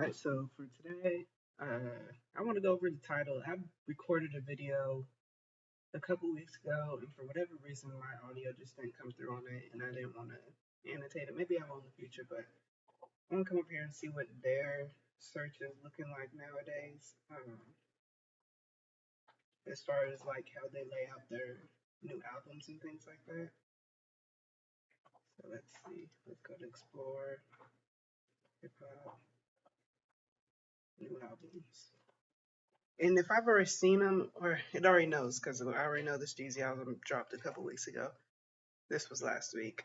Alright, so for today, I want to go over the title. I recorded a video a couple weeks ago, and for whatever reason, my audio just didn't come through on it, and I didn't want to annotate it. Maybe I will in the future, but I want to come up here and see what their search is looking like nowadays, as far as like how they lay out their new albums and things like that. So let's see. Let's go to explore hip hop new albums. And if I've already seen them, or it already knows, because I already know this Jeezy album dropped a couple weeks ago. This was last week.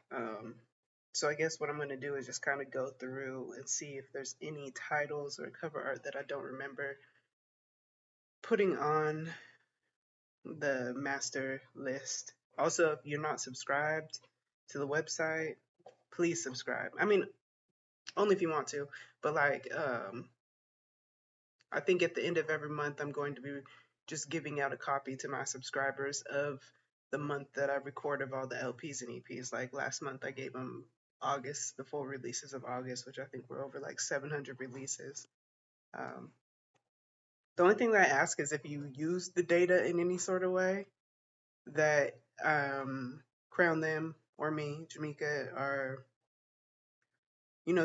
So I guess what I'm going to do is just kind of go through and see if there's any titles or cover art that I don't remember putting on the master list. Also, if you're not subscribed to the website, please subscribe. I mean, only if you want to, but like, I think at the end of every month, I'm going to be just giving out a copy to my subscribers of the month that I record of all the LPs and EPs. Like last month, I gave them August, the full releases of August, which I think were over like 700 releases. Um, the only thing that I ask is if you use the data in any sort of way that Crown Them or me, Jamaica, are,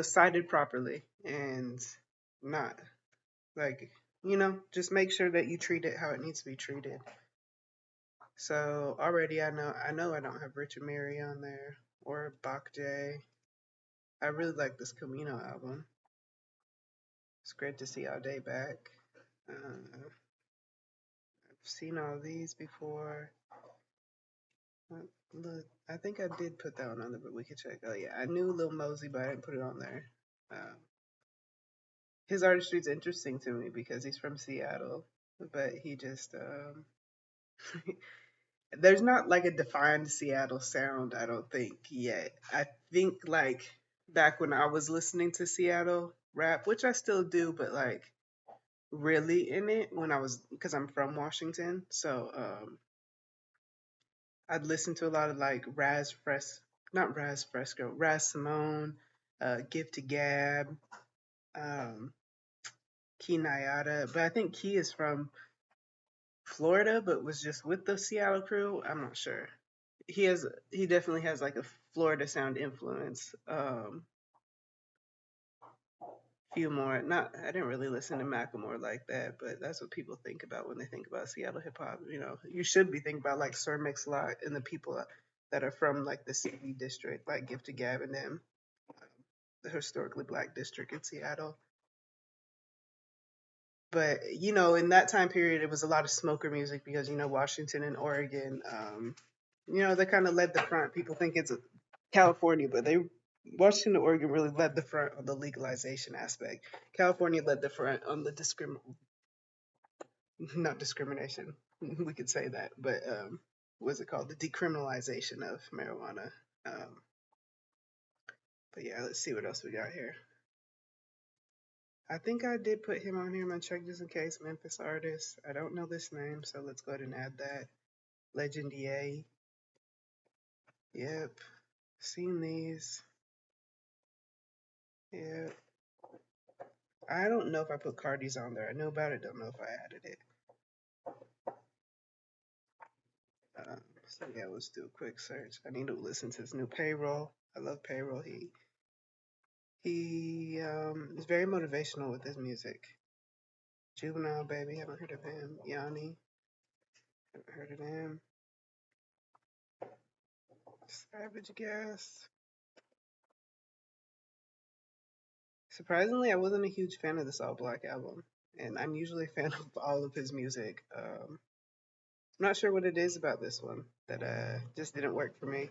cited properly and not like, just make sure that you treat it how it needs to be treated. So already I know I don't have Richard Mary on there or Bach J. I really like this Camino album. It's great to see All Day back. I've seen all these before. Look, I think I did put that one on there, but we could check. Oh yeah, I knew Lil Mosey, but I didn't put it on there. Um, his artistry is interesting to me because he's from Seattle, but he just there's not like a defined Seattle sound, I don't think yet. I think like back when I was listening to Seattle rap, which I still do, but like really in it when I was because I'm from Washington, so I'd listen to a lot of like not Raz Fresco, Raz Simone, Give to Gab, um, Key Nayada, but I think Key is from Florida, but was just with the Seattle crew. I'm not sure. He definitely has like a Florida sound influence. Few more. Not I didn't really listen to Macklemore like that, but that's what people think about when they think about Seattle hip hop. You should be thinking about like Sir Mix-a-Lot and the people that are from like the CD district, like Gift to Gab and them, the historically black district in Seattle. But in that time period, it was a lot of smoker music because Washington and Oregon, they kind of led the front. People think it's California, but Washington and Oregon really led the front on the legalization aspect. California led the front on the not discrimination. We could say that, but what's it called? The decriminalization of marijuana. Um, but yeah, let's see what else we got here. I think I did put him on here. I'm gonna check just in case. Memphis artist. I don't know this name, so let's go ahead and add that. Legend EA. Yep. Seen these. Yep. I don't know if I put Cardi's on there. I know about it. Don't know if I added it. So yeah, let's do a quick search. I need to listen to his new Payroll. I love Payroll. He is very motivational with his music. Juvenile Baby, haven't heard of him. Yanni, haven't heard of him. Savage Gas. Surprisingly, I wasn't a huge fan of this All Black album, and I'm usually a fan of all of his music. I'm not sure what it is about this one that just didn't work for me.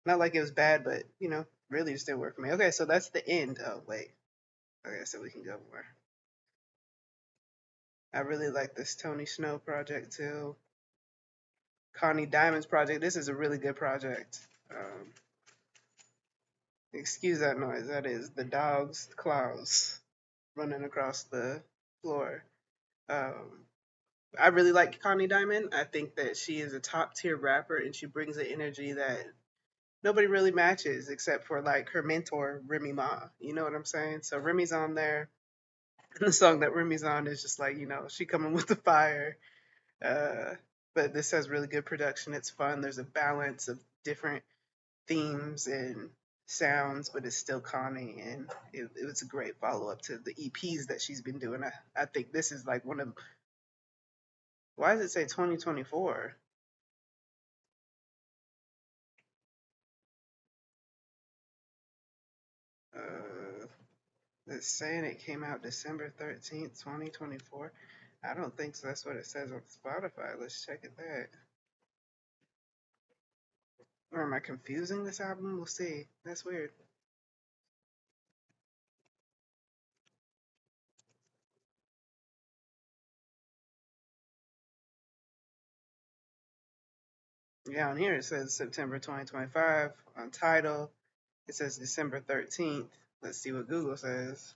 Not like it was bad, but really just didn't work for me. Okay, so that's the end. Oh wait. Okay, so we can go more. I really like this Tony Snow project too. Connie Diamond's project. This is a really good project. Excuse that noise. That is the dog's claws running across the floor. Um, I really like Connie Diamond. I think that she is a top tier rapper and she brings an energy that nobody really matches except for like her mentor, Remy Ma. You know what I'm saying? So Remy's on there. And the song that Remy's on is just like, you know, she coming with the fire. Uh, but this has really good production. It's fun. There's a balance of different themes and sounds, but it's still calming. And it was a great follow up to the EPs that she's been doing. I think this is like one of, why does it say 2024? Uh, it's saying it came out December 13th, 2024. I don't think so. That's what it says on Spotify. Let's check it that. Or am I confusing this album? We'll see. That's weird. Yeah, on here it says September 2025. On Tidal, it says December 13th. Let's see what Google says.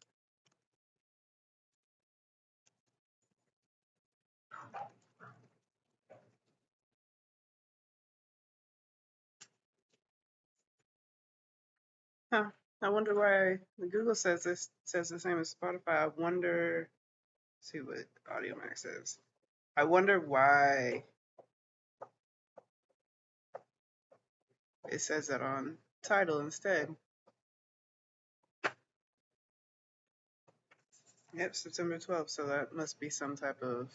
Huh. I wonder why Google says this says the same as Spotify. I wonder, see what Audio Max says. I wonder why it says that on Tidal instead. Yep, September 12th. So that must be some type of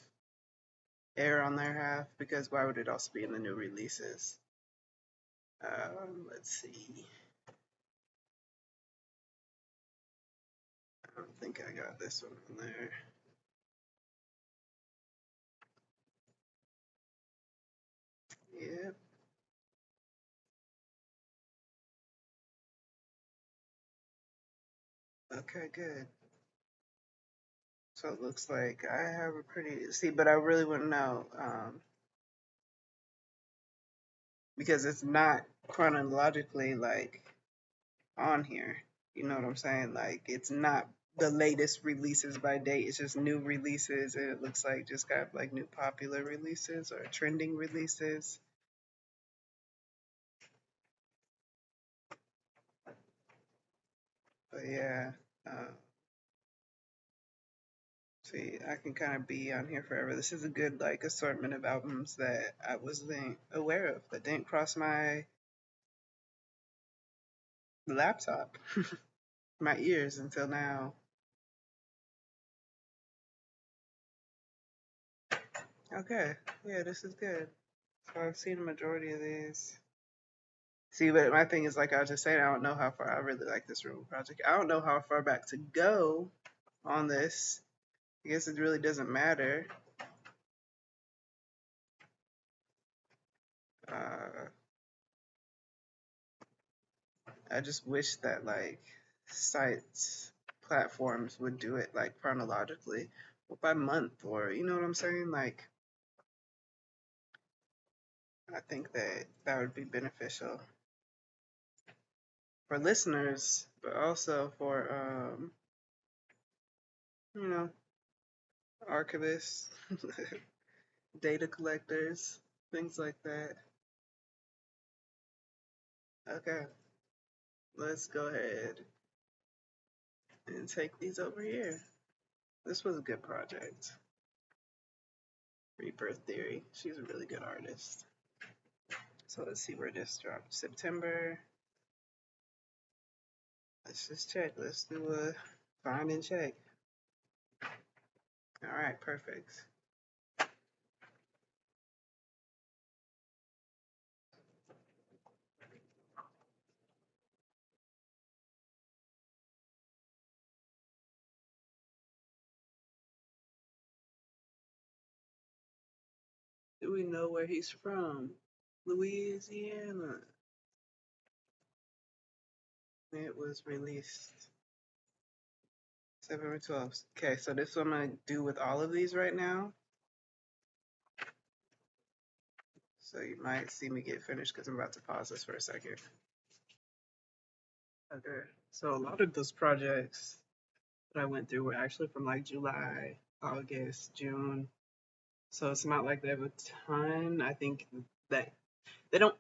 error on their half, because why would it also be in the new releases? Let's see. I don't think I got this one in there. Yep. Okay, good. So it looks like I have a pretty, see, but I really wouldn't know, because it's not chronologically like on here. You know what I'm saying? Like it's not the latest releases by date. It's just new releases, and it looks like just got like new popular releases or trending releases. But yeah, uh, see, I can kind of be on here forever. This is a good like assortment of albums that I wasn't aware of, that didn't cross my laptop, my ears until now. Okay, yeah, this is good. So I've seen a majority of these. See, but my thing is, like I was just saying, I don't know how far, I really like this room project. I don't know how far back to go on this. I guess it really doesn't matter. Uh, I just wish that like sites, platforms would do it like chronologically, or by month, or you know what I'm saying? Like, I think that that would be beneficial for listeners, but also for you know, archivists, data collectors, things like that. Okay, let's go ahead and take these over here. This was a good project. Rebirth Theory. She's a really good artist. So let's see where this dropped. September. Let's just check. Let's do a find and check. All right, perfect. Do we know where he's from? Louisiana. It was released September 12th. Okay, so this is what I'm going to do with all of these right now. So you might see me get finished because I'm about to pause this for a second. Okay, so a lot of those projects that I went through were actually from like July, August, June. So it's not like they have a ton. I think that they don't.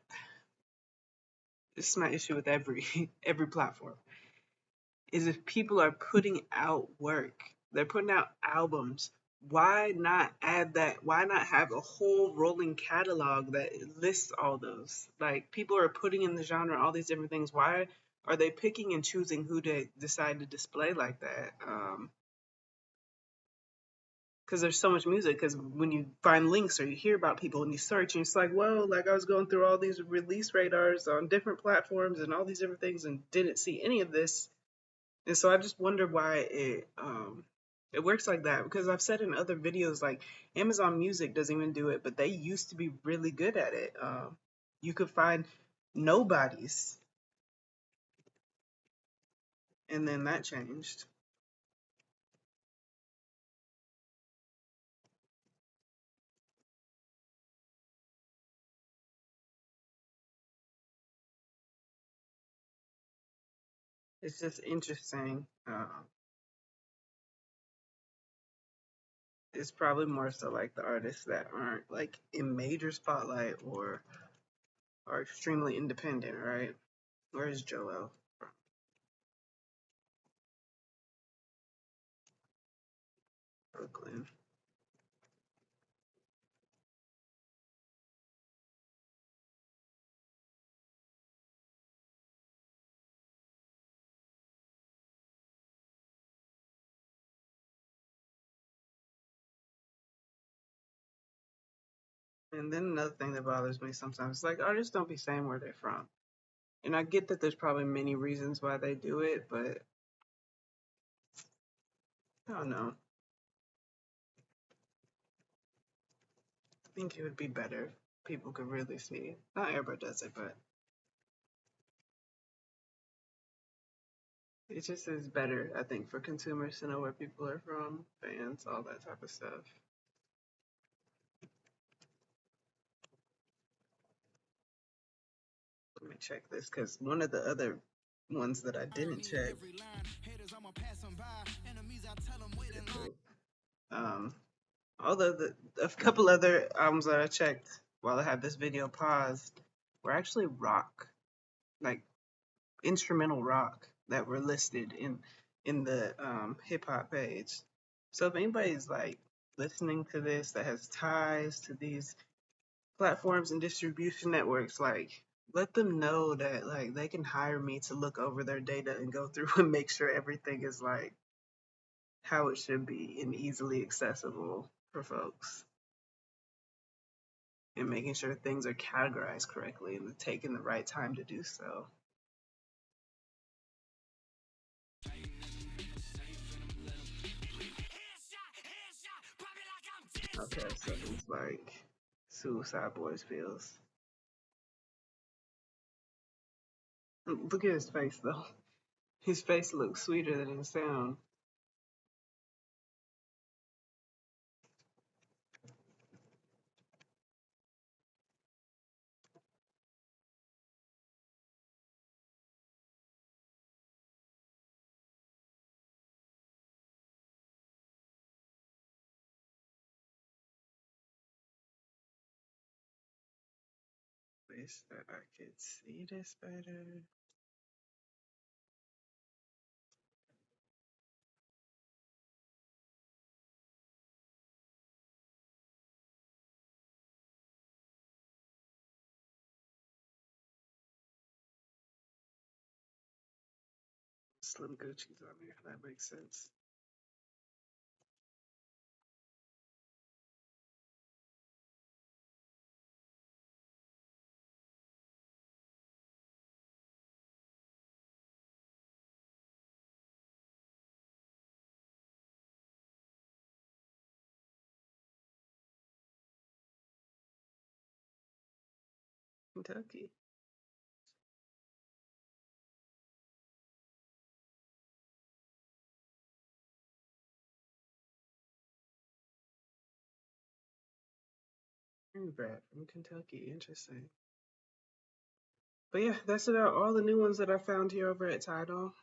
This is my issue with every every platform. Is if people are putting out work They're putting out albums. Why not add that? Why not have a whole rolling catalog that lists all those? Like, people are putting in the genre all these different things. Why are they picking and choosing who to decide to display like that? Because there's so much music. Because when you find links or you hear about people and you search, and it's like, whoa, like I was going through all these release radars on different platforms and all these different things and didn't see any of this. And so I just wonder why it works like that. Because I've said in other videos, like Amazon Music doesn't even do it, but they used to be really good at it. You could find nobodies, and then that changed. It's just interesting. It's probably more so like the artists that aren't like in major spotlight or are extremely independent, right? Where's Joel from? Brooklyn. And then another thing that bothers me sometimes is like artists don't be saying where they're from. And I get that there's probably many reasons why they do it, but I don't know. I think it would be better if people could really see. Not everybody does it, but it just is better, I think, for consumers to know where people are from, fans, all that type of stuff. Let me check this because one of the other ones that I didn't check. Um, although a couple other albums that I checked while I had this video paused were actually rock, like instrumental rock that were listed in the hip hop page. So if anybody's like listening to this that has ties to these platforms and distribution networks, like let them know that like they can hire me to look over their data and go through and make sure everything is like how it should be and easily accessible for folks, and making sure things are categorized correctly and taking the right time to do so. Okay, so he's like Suicide Boys feels. Look at his face though. His face looks sweeter than his sound. Wish that I could see this better. Slim Gucci's on there. That makes sense. Kentucky. Brad from Kentucky. Interesting. But yeah, that's about all the new ones that I found here over at Tidal.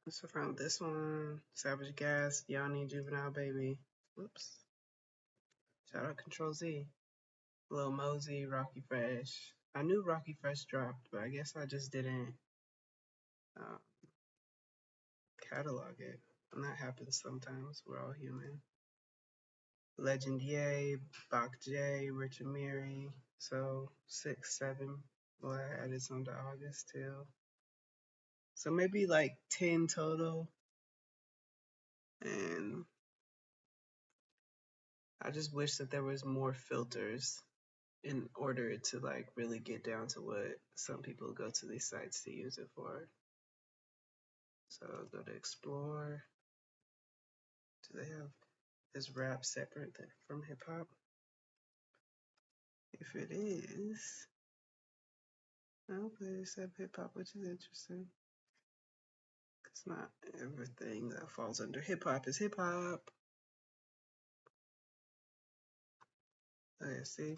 So I found this one, Savage Gas, Yanni, Juvenile Baby. Whoops. Shout out Control Z. Lil Mosey, Rocky Fresh. I knew Rocky Fresh dropped, but I guess I just didn't uh, catalog it. And that happens sometimes. We're all human. Legend Yay, Bach J, Richard Mary. So 6, 7. Well, I added some to August too. So maybe like 10 total. And I just wish that there was more filters in order to like really get down to what some people go to these sites to use it for. So I'll go to explore. Do they have is rap separate from hip hop? If it is, I'll play except hip hop, which is interesting. It's not everything that falls under hip hop is hip hop. Okay, see,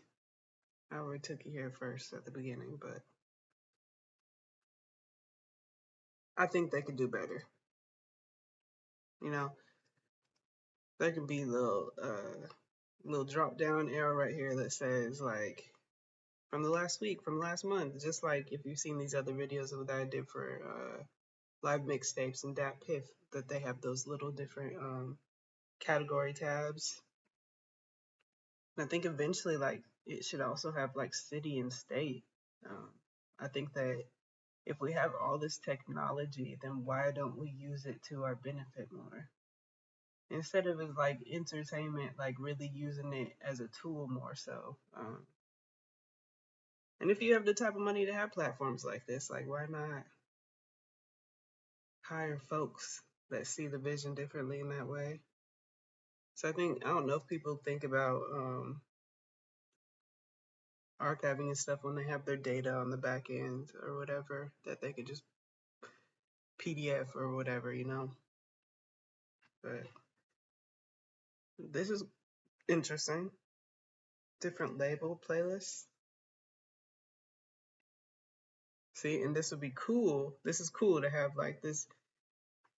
I already took you here first at the beginning, but I think they could do better. You know, there can be a little drop down arrow right here that says like from the last week, from last month, just like if you've seen these other videos that I did for live mixtapes and Dat Piff, that they have those little different category tabs. And I think eventually like it should also have like city and state. I think that if we have all this technology, then why don't we use it to our benefit more? Instead of it like entertainment, like really using it as a tool more so. And if you have the type of money to have platforms like this, like why not hire folks that see the vision differently in that way? So I don't know if people think about archiving and stuff when they have their data on the back end or whatever, that they could just PDF or whatever, you know. But this is interesting. Different label playlists. See, and this would be cool. This is cool to have like this,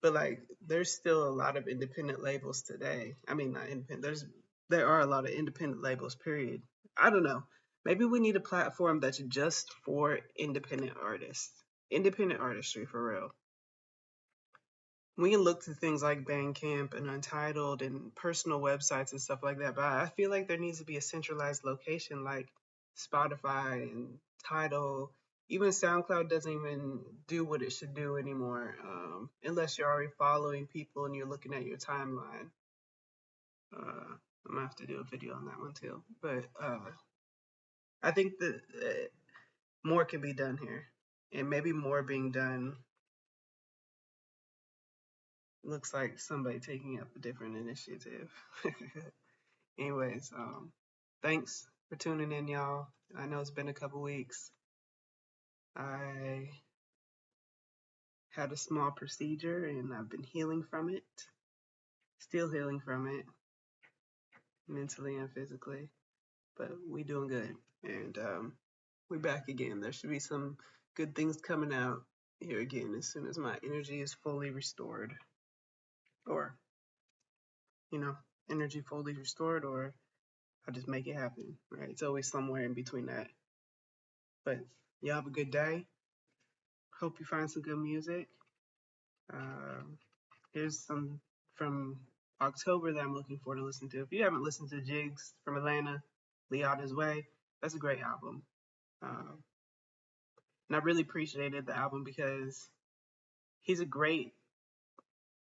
but like there's still a lot of independent labels today. I mean, not independent. There are a lot of independent labels, period. I don't know. Maybe we need a platform that's just for independent artists. Independent artistry for real. We can look to things like Bandcamp and Untitled and personal websites and stuff like that, but I feel like there needs to be a centralized location like Spotify and Tidal. Even SoundCloud doesn't even do what it should do anymore, unless you're already following people and you're looking at your timeline. I'm gonna have to do a video on that one too. But I think that more can be done here, and maybe more being done. Looks like somebody taking up a different initiative. Anyways, thanks for tuning in, y'all. I know it's been a couple weeks. I had a small procedure and I've been healing from it. Still healing from it, mentally and physically. But we doing good. And we're back again. There should be some good things coming out here again as soon as my energy is fully restored. Or, energy fully restored, or I'll just make it happen, right? It's always somewhere in between that. But y'all have a good day. Hope you find some good music. Here's some from October that I'm looking forward to listen to. If you haven't listened to Jigs from Atlanta, Leota's Way, that's a great album. And I really appreciated the album because he's a great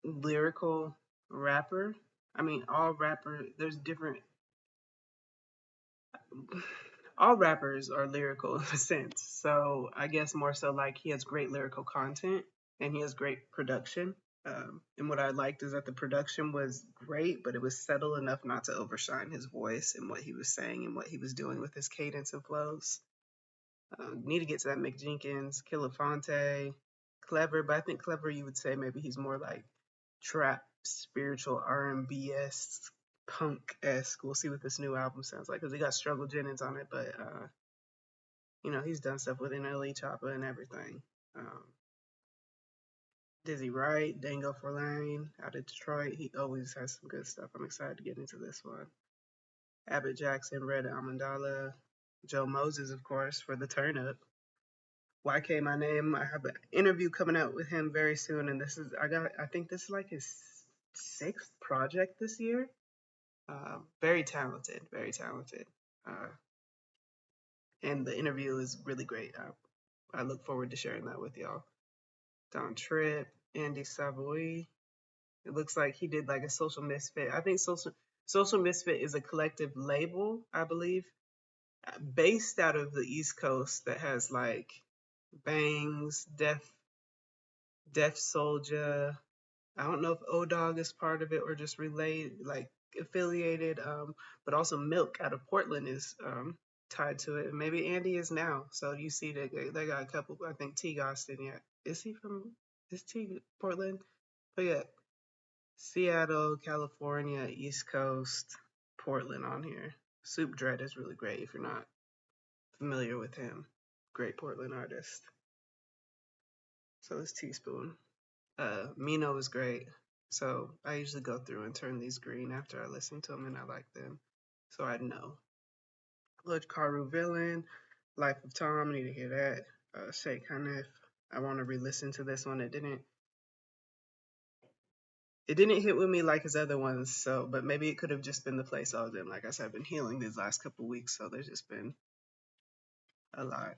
lyrical rapper. I mean, all rappers are lyrical in a sense. So I guess more so like he has great lyrical content and he has great production. And what I liked is that the production was great, but it was subtle enough not to overshine his voice and what he was saying and what he was doing with his cadence and flows. Need to get to that Mick Jenkins, Killafonte, Clever, but I think Clever you would say maybe he's more like trap, spiritual R&B-esque, punk-esque. We'll see what this new album sounds like because he got Struggle Jennings on it, but he's done stuff with NLE Choppa and everything. Dizzy Wright, Dango Forlane out of Detroit. He always has some good stuff. I'm excited to get into this one. Abbott Jackson, Red Amandala, Joe Moses, of course, for the turn up. YK My Name. I have an interview coming out with him very soon, and I think this is like his sixth project this year. Very talented, very talented. Uh, and the interview is really great. I look forward to sharing that with y'all. Don Tripp, Andy Savoy. It looks like he did like a Social Misfit. I think Social Misfit is a collective label, I believe, based out of the East Coast that has like Bangs, Def Soldier. I don't know if O-Dog is part of it or just related, like affiliated. But also Milk out of Portland is tied to it. And maybe Andy is now. So you see they got a couple. I think T. Gostin. Yeah, is T Portland? But yeah, Seattle, California, East Coast, Portland on here. Soup Dread is really great if you're not familiar with him. Great Portland artist. So this Teaspoon. Mino is great. So I usually go through and turn these green after I listen to them and I like them. So I know. Look, Karu Villain, Life of Tom, I need to hear that. Sheikh Hanif, I want to re-listen to this one. It didn't hit with me like his other ones, so but maybe it could have just been the place I was in. Like I said, I've been healing these last couple weeks, so there's just been a lot.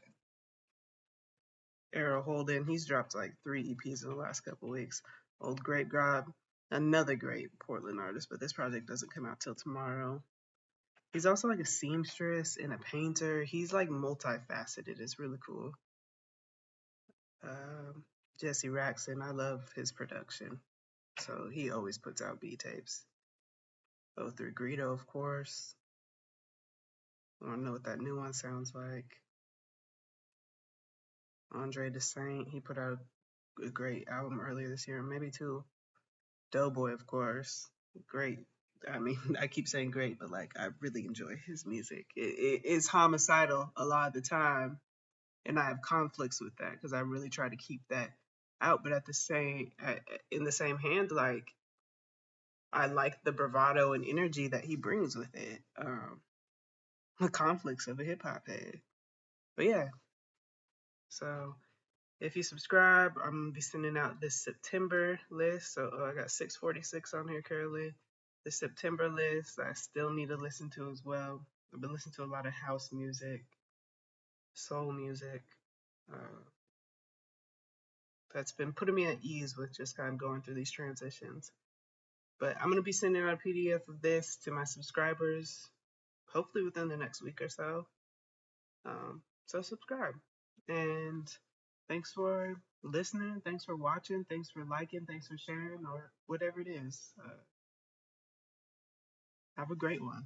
Errol Holden, he's dropped like 3 EPs in the last couple weeks. Old Grape Grob, another great Portland artist, but this project doesn't come out till tomorrow. He's also like a seamstress and a painter. He's like multifaceted. It's really cool. Jesse Raxon, I love his production. So he always puts out B tapes. 03 Greedo, of course. I want to know what that new one sounds like. Andre DeSaint, he put out a great album earlier this year, maybe two. Doughboy, of course, great. I mean, I keep saying great, but like I really enjoy his music. It's homicidal a lot of the time, and I have conflicts with that because I really try to keep that out. But in the same hand, like I like the bravado and energy that he brings with it. The conflicts of a hip hop head. But yeah, so if you subscribe, I'm gonna be sending out this September list. So I got 646 on here currently. The September list I still need to listen to as well. I've been listening to a lot of house music, soul music. That's been putting me at ease with just kind of going through these transitions. But I'm gonna be sending out a PDF of this to my subscribers, hopefully within the next week or so. So subscribe. And thanks for listening. Thanks for watching. Thanks for liking. Thanks for sharing, or whatever it is. Have a great one.